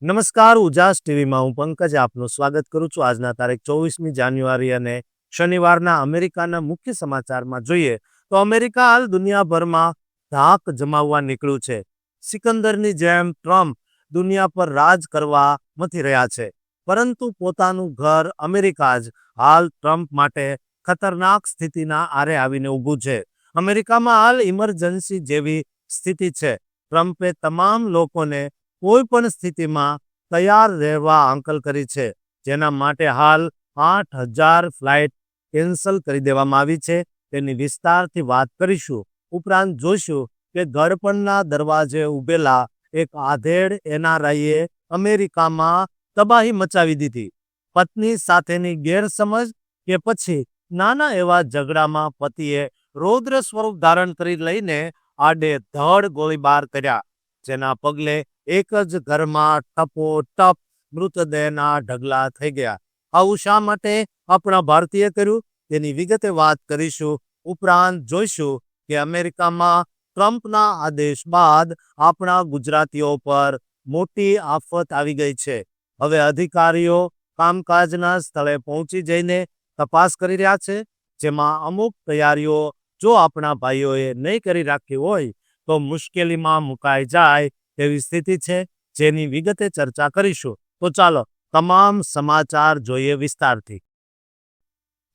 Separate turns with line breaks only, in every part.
નમસ્કાર, ઉજાસ ટીવીમાં હું પંકજ આપનું સ્વાગત કરું છું. આજના તારીખ 24મી જાન્યુઆરી અને શનિવારના અમેરિકાના મુખ્ય સમાચારમાં જોઈએ તો અમેરિકા હાલ દુનિયાભરમાં ધાક જમાવવા નીકળ્યું છે. સિકંદરની જેમ ટ્રમ્પ દુનિયા પર રાજ કરવા મથી રહ્યા છે, પરંતુ પોતાનું ઘર અમેરિકા જ હાલ ટ્રમ્પ માટે ખતરનાક સ્થિતિના આરે આવીને ઊભું છે. અમેરિકામાં હાલ ઇમરજન્સી જેવી સ્થિતિ છે. ટ્રમ્પે તમામ લોકોને કોઈ પણ સ્થિતિમાં તૈયાર રહેવા હાંકલ કરી છે, જેના માટે હાલ 8,000 ફ્લાઇટ કેન્સલ કરી દેવામાં આવી છે. તેની વિસ્તારથી વાત કરીશું. ઉપરાંત જોઈશું કે ઘડપણના દરવાજે ઉભેલા એક આધેડ એનઆરઆઈએ અમેરિકામાં તબાહી મચાવી દીધી. પત્ની સાથેની ગેરસમજ કે પછી નાના એવા ઝઘડામાં પતિએ રૌદ્ર સ્વરૂપ ધારણ કરી લઈને આડેધડ ગોળીબાર કર્યા, જેના પગલે એક જ ઘરમાં ટપોટપ મૃતદેહના ઢગલા થઈ ગયા. આવું શા માટે આપણા ભારતીય કર્યું તેની વિગતે વાત કરીશું. ઉપરાંત જોઈશું કે અમેરિકામાં ટ્રમ્પના આદેશ બાદ આપણા ગુજરાતીઓ પર મોટી આફત આવી ગઈ છે. હવે અધિકારીઓ કામકાજના સ્થળે પહોંચી જઈને તપાસ કરી રહ્યા છે, જેમાં અમુક તૈયારીઓ જો આપણા ભાઈઓએ નહીં કરી રાખી હોય તો મુશ્કેલીમાં મુકાઈ જાય તેવી સ્થિતિ છે, જેની વિગતે ચર્ચા કરીશું. તો ચાલો તમામ સમાચાર જોઈએ વિસ્તારથી.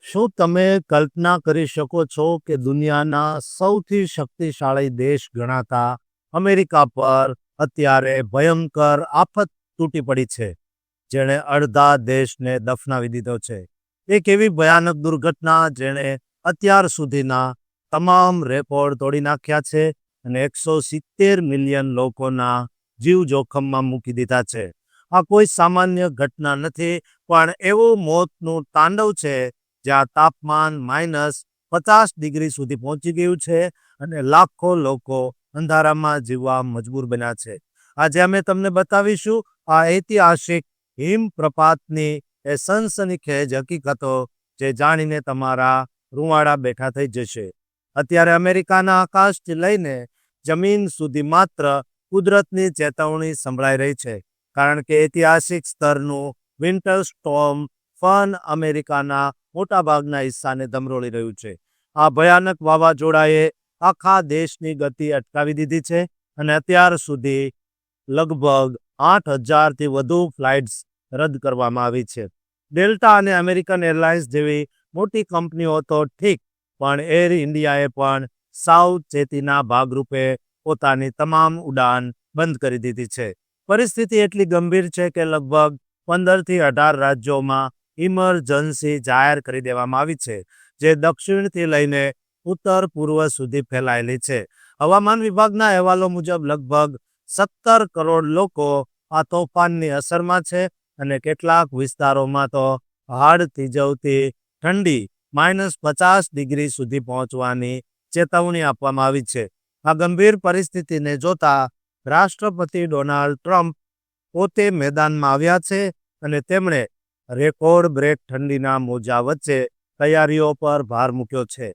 શું તમે કલ્પના કરી શકો છો કે દુનિયાના સૌથી શક્તિશાળી દેશ ગણાતા અમેરિકા પર અત્યારે ભયંકર આફત તૂટી પડી છે, જેણે અડધા દેશને દફનાવી દીધો છે. એક એવી ભયાનક દુર્ઘટના જેણે અત્યાર સુધીના તમામ રેકોર્ડ તોડી નાખ્યા છે અને 170 મિલિયન લોકોના જીવ જોખમમાં મૂકી દીધા છે. આ કોઈ સામાન્ય ઘટના નથી, પણ એવું મોતનું તાંડવ છે જ્યાં તાપમાન -50 ડિગ્રી સુધી પહોંચી ગયું છે અને લાખો લોકો અંધારામાં જીવવા મજબૂર બન્યા છે. આજે અમે તમને બતાવીશું આ ઐતિહાસિક હિમપ્રપાતની એ સનસનીખેજ હકીકતો જે જાણીને તમારા રૂંવાડા બેઠા થઈ જશે. અત્યારે અમેરિકાના આકાશથી લઈને જમીન સુધી માત્ર કુદરતની ચેતવણી સંભળાઈ રહી છે, કારણ કે ઐતિહાસિક સ્તરનું વિન્ટર સ્ટોર્મ ફન અમેરિકાના મોટાભાગના હિસ્સાને ધમરોળી રહ્યું છે. આ ભયાનક વાવાઝોડાએ આખા દેશની ગતિ અટકાવી દીધી છે અને અત્યાર સુધી લગભગ 8,000થી વધુ ફ્લાઇટ્સ રદ કરવામાં આવી છે. ડેલ્ટા અને અમેરિકન એરલાઇન્સ જેવી મોટી કંપનીઓ તો ઠીક, પણ એર ઇન્ડિયાએ પણ સાવચેતીના ભાગરૂપે પોતાની તમામ ઉડાન બંધ કરી દીધી છે. પરિસ્થિતિ એટલી ગંભીર છે કે લગભગ 15થી 18 રાજ્યોમાં ઇમરજન્સી જાહેર કરી દેવામાં આવી છે, જે દક્ષિણથી લઈને ઉત્તર પૂર્વ સુધી ફેલાયેલી છે. હવામાન વિભાગના અહેવાલો મુજબ લગભગ 17 કરોડ લોકો આ તોફાનની અસરમાં છે અને કેટલાક વિસ્તારોમાં તો હાડ થીજવતી ઠંડી -50 ડિગ્રી સુધી પહોંચવાની ચેતવણી આપવામાં આવી છે. આ ગંભીર પરિસ્થિતિને જોતા રાષ્ટ્રપતિ ડોનાલ્ડ ટ્રમ્પ પોતે મેદાનમાં આવ્યા છે અને તેમણે રેકોર્ડ બ્રેક ઠંડીના મોજા વચ્ચે તૈયારીઓ પર ભાર મૂક્યો છે.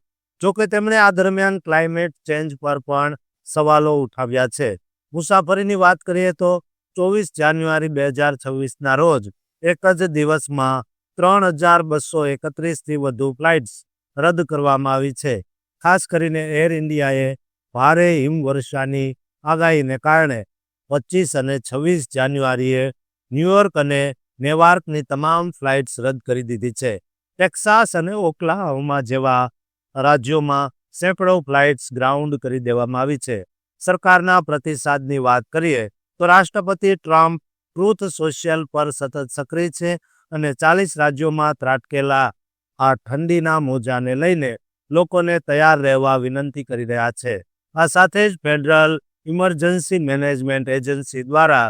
જોકે તેમણે આ દરમિયાન ક્લાઇમેટ ચેન્જ પર પણ સવાલો ઉઠાવ્યા છે. મુસાફરીની વાત કરીએ તો 24 જાન્યુઆરી 2026ના રોજ એક જ દિવસમાં 3,231થી વધુ ફ્લાઇટ્સ રદ કરવામાં આવી છે. ખાસ કરીને એર ઇન્ડિયાએ ભારે હિમવર્ષાની આગાહીને કારણે 25 અને 26 જાન્યુઆરીએ ન્યૂયોર્ક અને નેવાર્કની તમામ ફ્લાઇટ્સ રદ કરી દીધી છે. ટેક્સાસ અને ઓક્લાહોમા જેવા રાજ્યોમાં સેંકડો ફ્લાઇટ્સ ગ્રાઉન્ડ કરી દેવામાં આવી છે. સરકારના પ્રતિસાદની વાત કરીએ તો રાષ્ટ્રપતિ ટ્રમ્પ ટ્રુથ સોશિયલ પર સતત સક્રિય છે અને 40 રાજ્યોમાં ત્રાટકેલા આ ઠંડીના મોજાને લઈને લોકોને તૈયાર રહેવા વિનંતી કરી રહ્યા છે. આ સાથે જ ફેડરલ ઇમરજન્સી મેનેજમેન્ટ એજન્સી દ્વારા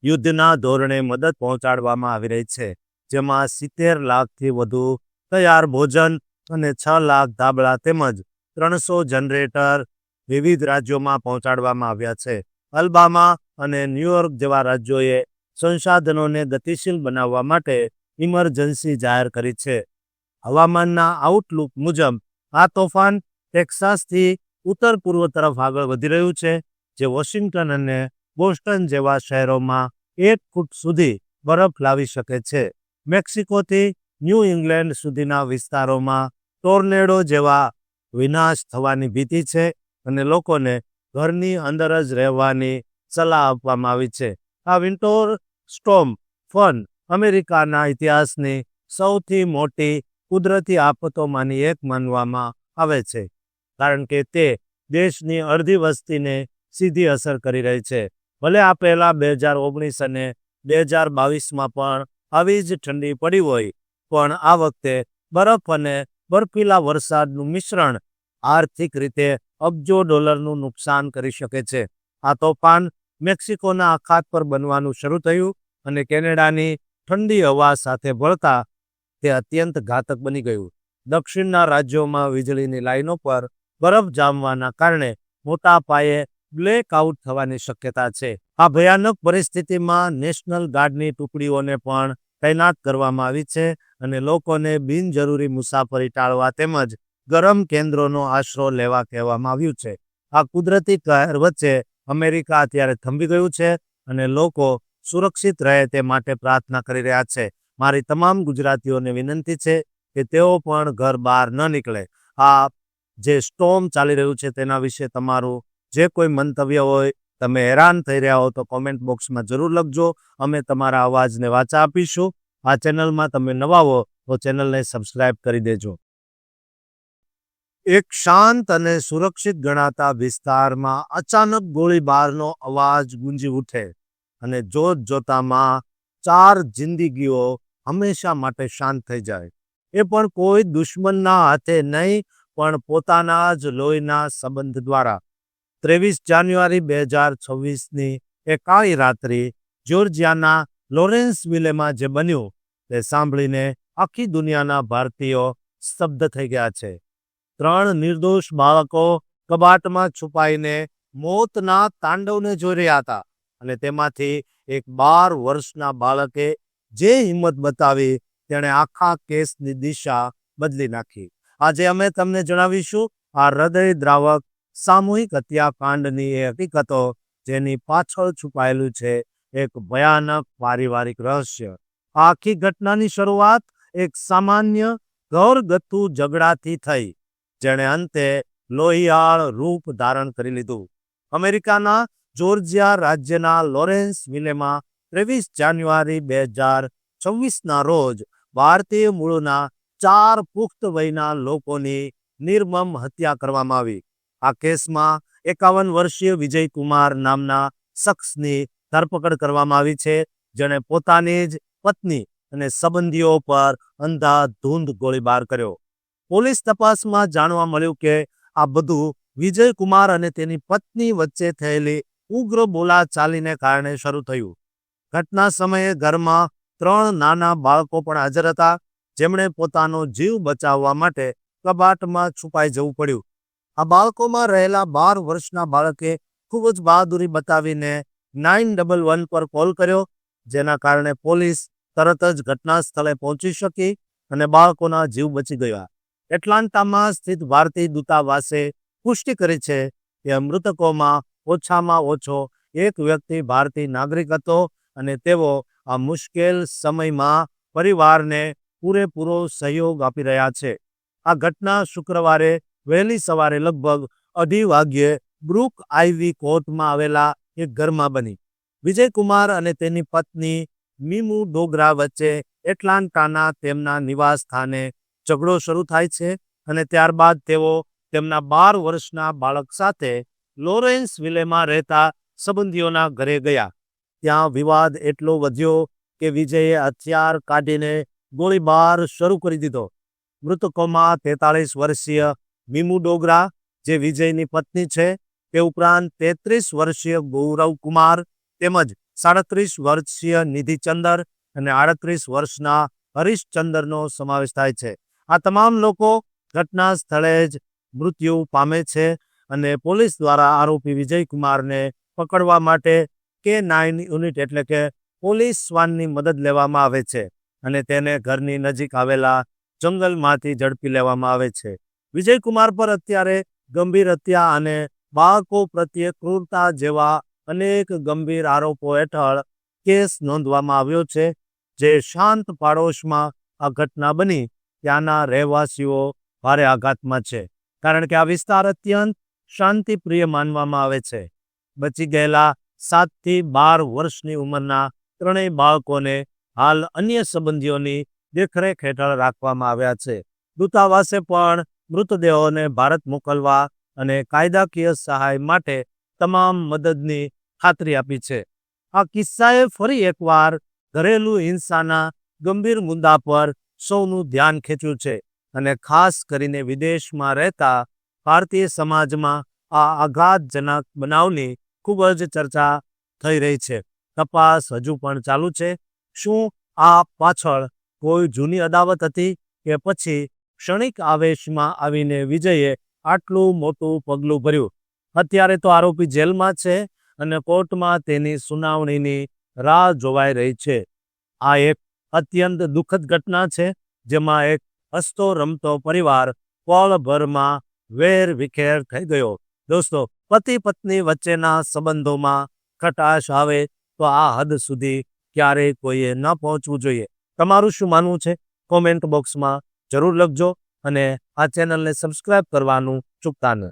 યુદ્ધના ધોરણે મદદ પહોંચાડવામાં આવી રહી છે, જેમાં 70 લાખથી વધુ તૈયાર ભોજન અને 6 લાખ ધાબળા તેમજ 300 જનરેટર વિવિધ રાજ્યોમાં પહોંચાડવામાં આવ્યા છે. અલબામા અને ન્યૂયોર્ક જેવા રાજ્યોએ સંસાધનોને ગતિશીલ બનાવવા માટે ઇમરજન્સી જાહેર કરી છે. હવામાનના આઉટલુક મુજબ આ તોફાન ટેક્સાસથી ઉત્તર પૂર્વ તરફ આગળ વધી રહ્યું છે, જે વોશિંગ્ટન અને બોસ્ટન જેવા શહેરોમાં 1 ફૂટ સુધી બરફ લાવી શકે છે. મેક્સિકોથી ન્યૂ ઇંગ્લેન્ડ સુધીના વિસ્તારોમાં ટોર્નેડો જેવા વિનાશ થવાની ભીતિ છે અને લોકોને ઘરની અંદર જ રહેવાની સલાહ આપવામાં આવી છે. આ વિન્ટર સ્ટોર્મ ફન અમેરિકાના ઇતિહાસની સૌથી મોટી કુદરતી આફતોમાંની એક માનવામાં આવે છે, કારણ કે તે દેશની અડધી વસ્તીને સીધી અસર કરી રહી છે. ભલે આ પહેલા 2019 અને 2022માં પણ આવી જ ઠંડી પડી હોય, પણ આ વખતે બરફ અને બર્ફીલા વરસાદનું મિશ્રણ આર્થિક રીતે અબજો ડોલરનું નુકસાન કરી શકે છે. આ તોફાન મેક્સિકોના અખાત પર બનવાનું શરૂ થયું અને કેનેડાની ઠંડી હવા સાથે ભળતા તે અત્યંત ઘાતક બની ગયું. દક્ષિણના રાજ્યોમાં વીજળીની લાઈનો પર બરફ જામવાના કારણે મોટા પાયે બ્લેકઆઉટ થવાની શક્યતા છે. આ ભયાનક પરિસ્થિતિમાં નેશનલ ગાર્ડની ટુકડીઓને પણ તૈનાત કરવામાં આવી છે અને લોકોને બિનજરૂરી મુસાફરી ટાળવા તેમજ ગરમ કેન્દ્રોનો આશરો લેવા કહેવામાં આવ્યું છે. આ કુદરતી કહેર વચ્ચે અમેરિકા અત્યારે થંભી ગયું છે અને લોકો સુરક્ષિત રહે તે માટે પ્રાર્થના કરી રહ્યા છે. મારી તમામ ગુજરાતીઓને વિનંતી છે કે તેઓ પણ ઘર બહાર ન નીકળે. આ જે સ્ટોર્મ ચાલી રહ્યું છે તેના વિશે તમારું જે કોઈ મંતવ્ય હોય, તમે હેરાન થઈ રહ્યા હો તો કોમેન્ટ બોક્સમાં જરૂર લખજો. અમે તમારા અવાજને વાચા આપીશું. આ ચેનલમાં તમે નવા હો તો ચેનલને સબસ્ક્રાઇબ કરી દેજો. એક શાંત અને સુરક્ષિત ગણાતા વિસ્તારમાં અચાનક ગોળીબારનો અવાજ ગુંજી ઉઠે અને જોતામાં 4 જિંદગીઓ હંમેશા માટે શાંત થઈ જાય. એ પણ કોઈ દુશ્મનના હાથે નહીં, પણ પોતાના જ લોહીના સંબંધ દ્વારા. 23 જાન્યુઆરી 2026ની એ કાળી રાત્રિ જ્યોર્જિયાના લોરેન્સવિલેમાં જે બન્યું તે સાંભળીને આખી દુનિયાના ભારતીયો સ્તબ્ધ થઈ ગયા છે. 3 નિર્દોષ બાળકો કબાટમાં છુપાઈને મોતના તાંડવને જોઈ રહ્યા હતા અને તેમાંથી એક 12 વર્ષના બાળકે જે હિંમત બતાવી તેણે આખા કેસની દિશા બદલી નાખી. આજે અમે તમને જણાવીશું આ હૃદયદ્રાવક સામૂહિક હત્યાકાંડની એ હકીકતો જેની પાછળ છુપાયેલું છે એક ભયાનક પારિવારિક રહસ્ય. આ આખી ઘટનાની શરૂઆત એક સામાન્ય ઘરગથ્થુ ઝઘડાથી થઈ, જેણે અંતે લોહિયાળ રૂપ ધારણ કરી લીધું. અમેરિકાના જ્યોર્જિયા રાજ્યના લોરેન્સવિલેમાં 23 જાન્યુઆરી 2026ના રોજ ભારતીય મૂળના 4 પુખ્ત વયના લોકોની નિર્મમ હત્યા કરવામાં આવી. આ કેસમાં 51 વર્ષીય વિજયકુમાર નામના શખ્સની ધરપકડ કરવામાં આવી છે, જેણે પોતાની જ પત્ની અને સંબંધીઓ પર અંધાધૂંધ ગોળીબાર કર્યો. પોલીસ તપાસમાં જાણવા મળ્યું કે આ બધું વિજયકુમાર અને તેની પત્ની વચ્ચે થયેલી ઉગ્ર બોલાચાલીને કારણે શરૂ થયું. ઘટના સમયે ઘરમાં 3 નાના બાળકો પણ હાજર હતા, જેમણે પોતાનો જીવ બચાવવા માટે કબાટમાં છુપાઈ જવું પડ્યું. આ બાળકોમાં રહેલા 12 વર્ષના બાળકે ખૂબ જ બહાદુરી બતાવીને 911 પર કોલ કર્યો, જેના કારણે પોલીસ તરત જ ઘટના સ્થળે પહોંચી શકી અને બાળકોના જીવ બચી ગયા. એટલાન્ટામાં સ્થિત ભારતીય દૂતાવાસે પુષ્ટિ કરી છે કે મૃતકોમાં ઓછામાં ઓછો એક વ્યક્તિ ભારતીય નાગરિક હતો અને તેઓ આ મુશ્કેલ સમયમાં પરિવારને પૂરેપૂરો સહયોગ આપી રહ્યા છે. આ ઘટના શુક્રવારે વહેલી સવારે લગભગ 2:30 વાગ્યે બ્રુક આઈવી કોર્ટમાં આવેલા એક ઘરમાં બની. વિજયકુમાર અને તેની પત્ની મીમુ ડોગરા વચ્ચે એટલાન્ટાના તેમના નિવાસ સ્થાને ઝઘડો શરૂ થાય છે અને ત્યારબાદ તેઓ તેમના 12 વર્ષના બાળક સાથે લોરેન્સવિલેમાં રહેતા સંબંધીઓના ઘરે ગયા. ત્યાં વિવાદ એટલો વધ્યો કે વિજયે હથિયાર કાઢીને ગોળીબાર શરૂ કરી દીધો. મૃતકોમાં 43 વર્ષીય મીમુ ડોગરા, જે વિજયની પત્ની છે, તે ઉપરાંત 33 વર્ષીય ગૌરવ કુમાર તેમજ 37 વર્ષીય નિધિચંદર અને 38 વર્ષના હરીશચંદરનો સમાવેશ થાય છે. આ તમામ લોકો ઘટના સ્થળે જ મૃત્યુ પામે છે અને પોલીસ દ્વારા આરોપી વિજયકુમારને પકડવા માટે K9 યુનિટ એટલે કે પોલીસ શ્વાનની મદદ લેવામાં આવે છે અને તેને ઘરની નજીક આવેલા જંગલમાંથી ઝડપી લેવામાં આવે છે. વિજયકુમાર પર અત્યારે ગંભીર હત્યા અને બાળકો પ્રત્યે ક્રૂરતા જેવા અનેક ગંભીર આરોપો હેઠળ કેસ નોંધવામાં આવ્યો છે, જે શાંત પાડોશમાં આ ઘટના બની ત્યાંના રહેવાસીઓ ભારે આઘાતમાં છે, કારણ કે આ વિસ્તાર અત્યંત શાંતિપ્રિય માનવામાં આવે છે. બચી ગયેલા 7 થી 12 વર્ષની ઉંમરના ત્રણેય બાળકોને હાલ અન્ય સંબંધીઓની દેખરેખ હેઠળ રાખવામાં આવ્યા છે. દૂતાવાસે પણ મૃતદેહોને ભારત મોકલવા અને કાયદાકીય સહાય માટે તમામ મદદની ખાતરી આપી છે. આ કિસ્સાએ ફરી એકવાર ઘરેલું હિંસાના ગંભીર મુદ્દા પર સૌનું ધ્યાન ખેંચ્યું છે અને ખાસ કરીને વિદેશમાં રહેતા ભારતીય સમાજમાં આ આઘાતજનક બનાવની ખૂબ જ ચર્ચા થઈ રહી છે. તપાસ હજુ પણ ચાલુ છે. શું આ પાછળ કોઈ જૂની અદાવત હતી કે પછી ક્ષણિક આવેશમાં આવીને વિજયે આટલું મોટું પગલું ભર્યું? અત્યારે તો આરોપી જેલમાં છે અને કોર્ટમાં તેની સુનાવણીની રાહ જોવાઈ રહી છે. આ એક અત્યંત દુઃખદ ઘટના છે, જેમાં એક હસતો રમતો પરિવાર પળભરમાં વેર વિખેર થઈ ગયો. દોસ્તો, પતિ પત્ની વચ્ચેના સંબંધોમાં ખટાશ આવે તો આ હદ સુધી ક્યારેય કોઈએ ન પહોંચવું જોઈએ. તમારું શું માનવું છે? કોમેન્ટ બોક્સમાં જરૂર લખજો અને આ ચેનલને સબસ્ક્રાઇબ કરવાનું ચૂકતા ન.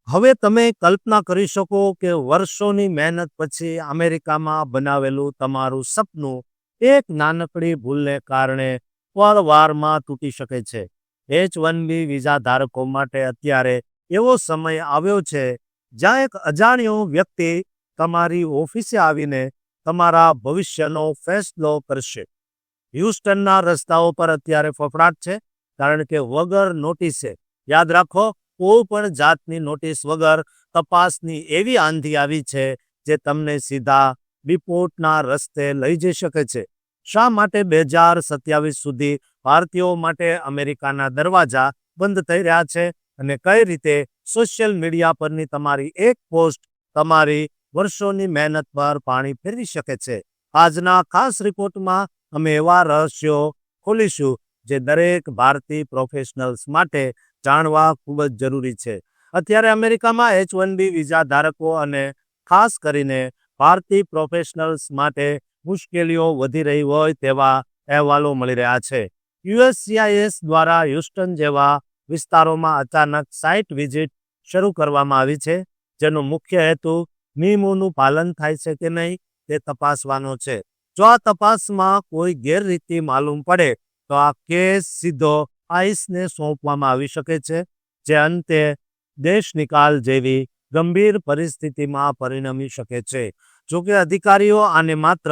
હવે તમે કલ્પના કરી શકો કે વર્ષોની મહેનત પછી અમેરિકામાં બનાવેલું તમારું સપનું એક નાનકડી ભૂલને કારણે પળવારમાં તૂટી શકે છે. H-1B વિઝા ધારકો માટે અત્યારે એવો સમય આવ્યો છે જ્યાં એક અજાણ્યો વ્યક્તિ તમારી ઓફિસે આવીને તમારા ભવિષ્યનો ફેસલો કરશે. હ્યુસ્ટનના રસ્તાઓ પર અત્યારે ફફડાટ છે, કારણ કે વગર નોટિસે, યાદ રાખો, કોઈ પણ જાતની નોટિસ વગર તપાસની એવી આંધી આવી છે જે તમને સીધા ડિપોર્ટના રસ્તે લઈ જઈ શકે છે. શા માટે 2027 સુધી ભારતીયો માટે અમેરિકાના દરવાજા બંધ થઈ રહ્યા છે અને કઈ રીતે સોશિયલ મીડિયા પરની તમારી એક પોસ્ટ તમારી વર્ષોની મહેનત પર પાણી ફેરવી શકે છે? આજના ખાસ રિપોર્ટમાં અમે એવા રહસ્યો ખોલીશું જે દરેક ભારતીય પ્રોફેશનલ્સ માટે જાણવા ખૂબ જ જરૂરી છે. અત્યારે અમેરિકામાં H-1B વિઝા ધારકો અને ખાસ કરીને ભારતીય પ્રોફેશનલ્સ માટે મુશ્કેલીઓ વધી રહી હોય તેવા અહેવાલો મળી રહ્યા છે. USCIS દ્વારા હ્યુસ્ટન જેવા વિસ્તારોમાં અચાનક સાઇટ વિઝિટ શરૂ કરવામાં આવી છે, જેનો મુખ્ય હેતુ નિયમોનું પાલન થાય છે કે નહીં તે તપાસવાનો છે. જો આ તપાસમાં કોઈ ગેરરીતિ માલુમ પડે તો આ કેસ સીધો આઈસને સોંપવામાં આવી શકે છે, જે અંતે દેશ નિકાલ જેવી ગંભીર પરિસ્થિતિમાં પરિણમી શકે છે. જોકે અધિકારીઓ આને માત્ર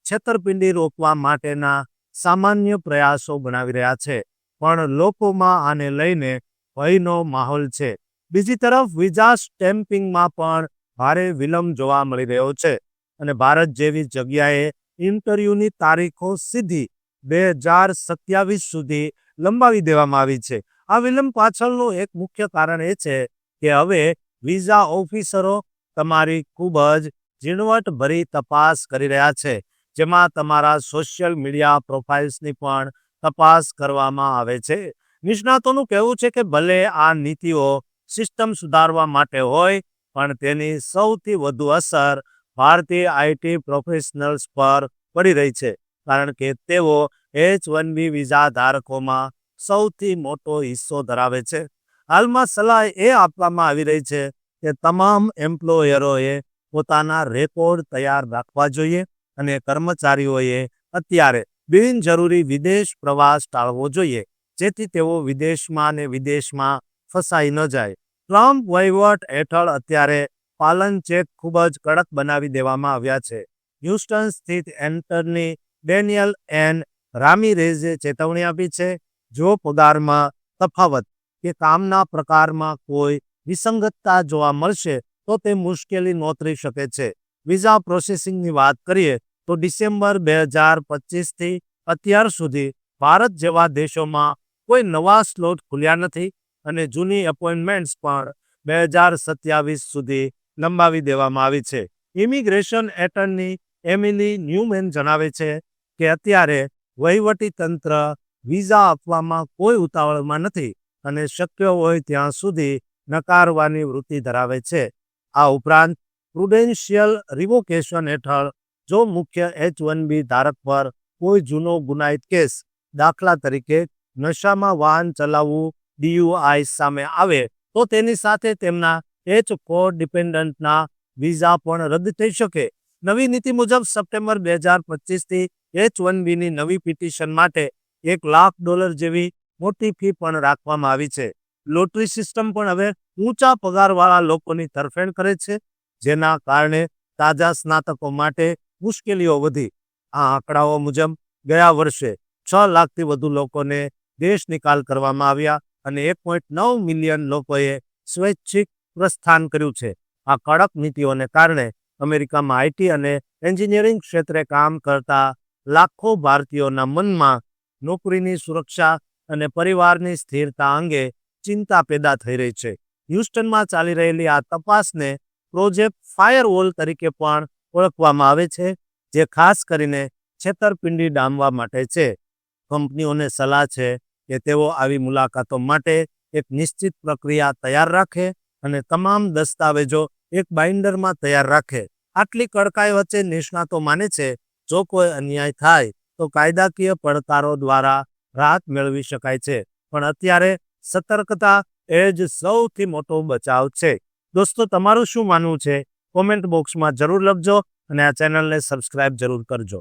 છેતરપિંડી રોકવા માટેના સામાન્ય પ્રયાસો બનાવી રહ્યા છે, પણ લોકોમાં આને લઈને ભયનો માહોલ છે. બીજી તરફ વિઝા સ્ટેમ્પિંગમાં પણ ભારે વિલંબ જોવા મળી રહ્યો છે અને ભારત જેવી જગ્યાએ ઇન્ટરવ્યૂની તારીખો સીધી 2027 સુધી લંબાવી દેવામાં આવી છે. આ વિલંબ પાછળનું એક મુખ્ય કારણ એ છે કે હવે વિઝા ઓફિસરો તમારી ખૂબ જ ઝીણવટભરી તપાસ કરી રહ્યા છે, જેમાં તમારા સોશિયલ મીડિયા પ્રોફાઇલ્સની પણ તપાસ કરવામાં આવે છે. નિષ્ણાતોનું કહેવું છે કે ભલે આ નીતિઓ સિસ્ટમ સુધારવા માટે હોય, પણ તેની સૌથી વધુ અસર ભારતીય આઈટી પ્રોફેશનલ્સ પર પડી રહી છે, કારણ કે તેઓ H-1B વિઝા ધારકોમાં સૌથી મોટો હિસ્સો ધરાવે છે. હાલમાં સલાહ એ આપવામાં આવી રહી છે કે તમામ એમ્પ્લોયરોએ પોતાના રેકોર્ડ તૈયાર રાખવા જોઈએ અને કર્મચારીઓએ અત્યારે બિનજરૂરી વિદેશ પ્રવાસ ટાળવો જોઈએ, જેથી તેઓ વિદેશમાં ફસાઈ ન જાય. ટ્રમ્પ વહીવટ હેઠળ અત્યારે પાલન ચેક ખૂબ જ કડક બનાવી દેવામાં આવ્યા છે. હ્યુસ્ટન સ્થિત એટર્ની ડેનિયલ એન રામીરેઝે ચેતવણી આપી છે, જો પગારમાં તફાવત કે કામના પ્રકારમાં કોઈ વિસંગતતા જોવા મળશે તો તે મુશ્કેલી નોતરી શકે છે. વિઝા પ્રોસેસિંગની વાત કરીએ તો ડિસેમ્બર 2025થી અત્યાર સુધી ભારત જેવા દેશોમાં કોઈ નવા સ્લોટ ખુલ્યા નથી અને જૂની એપોઇન્ટમેન્ટ્સ પણ 2027 સુધી લંબાવી દેવામાં આવી છે. ઇમિગ્રેશન એટર્ની એમિલી ન્યુમેન જણાવે છે કે અત્યારે વહીવટી તંત્ર વિઝા આપવામાં કોઈ ઉતાવળમાં નથી અને શક્ય હોય ત્યાં સુધી નકારવાની વૃત્તિ ધરાવે છે. આ ઉપરાંત પ્રુડેન્શિયલ રિવોકેશન હેઠળ જો મુખ્ય H-1B ધારક પર કોઈ જૂનો ગુનાહિત કેસ, દાખલા તરીકે નશામાં વાહન ચલાવવું DUI સામે આવે તો તેની સાથે તેમના H-4 ડિપેન્ડન્ટના વિઝા પણ રદ થઈ શકે. નવી નીતિ મુજબ સપ્ટેમ્બર 2025થી H-1Bની નવી પિટિશન માટે $1 લાખ જેવી મોટી ફી પણ રાખવામાં આવી છે. લોટરી સિસ્ટમ પણ હવે ઊંચા પગારવાળા લોકોની તરફેણ કરે છે, જેના કારણે તાજા સ્નાતકો માટે મુશ્કેલીઓ વધી. આ આંકડાઓ મુજબ ગયા વર્ષે 6 લાખથી વધુ લોકોને દેશ નિકાલ કરવામાં આવ્યા અને 1.9 મિલિયન લોકોએ સ્વૈચ્છિક પ્રસ્થાન કર્યું છે. આ કડક નીતિઓને કારણે અમેરિકામાં IT અને એન્જિનિયરિંગ ક્ષેત્રે કામ કરતા લાખો ભારતીયોના મનમાં નોકરીની સુરક્ષા અને પરિવારની સ્થિરતા અંગે ચિંતા પેદા થઈ રહી છે. હ્યુસ્ટનમાં ચાલી રહેલી આ તપાસને પ્રોજેક્ટ ફાયરવોલ તરીકે પણ ઓળખવામાં આવે છે, જે ખાસ કરીને છેતરપિંડી ડામવા માટે છે. કંપનીઓને સલાહ છે કે તેઓ આવી મુલાકાતો માટે એક નિશ્ચિત પ્રક્રિયા તૈયાર રાખે અને તમામ દસ્તાવેજો એક બાઇન્ડરમાં તૈયાર રાખે. આટલી કડકાઈ વચ્ચે નિષ્ણાતો માને છે જો કોઈ અન્યાય થાય તો કાયદાકીય પડકારો દ્વારા રાહત મેળવી શકાય છે, પણ અત્યારે સતર્કતા એ જ સૌથી મોટો બચાવ છે. દોસ્તો, તમારું શું માનવું છે? કોમેન્ટ બોક્સમાં જરૂર લખજો અને આ ચેનલને સબસ્ક્રાઇબ જરૂર કરજો.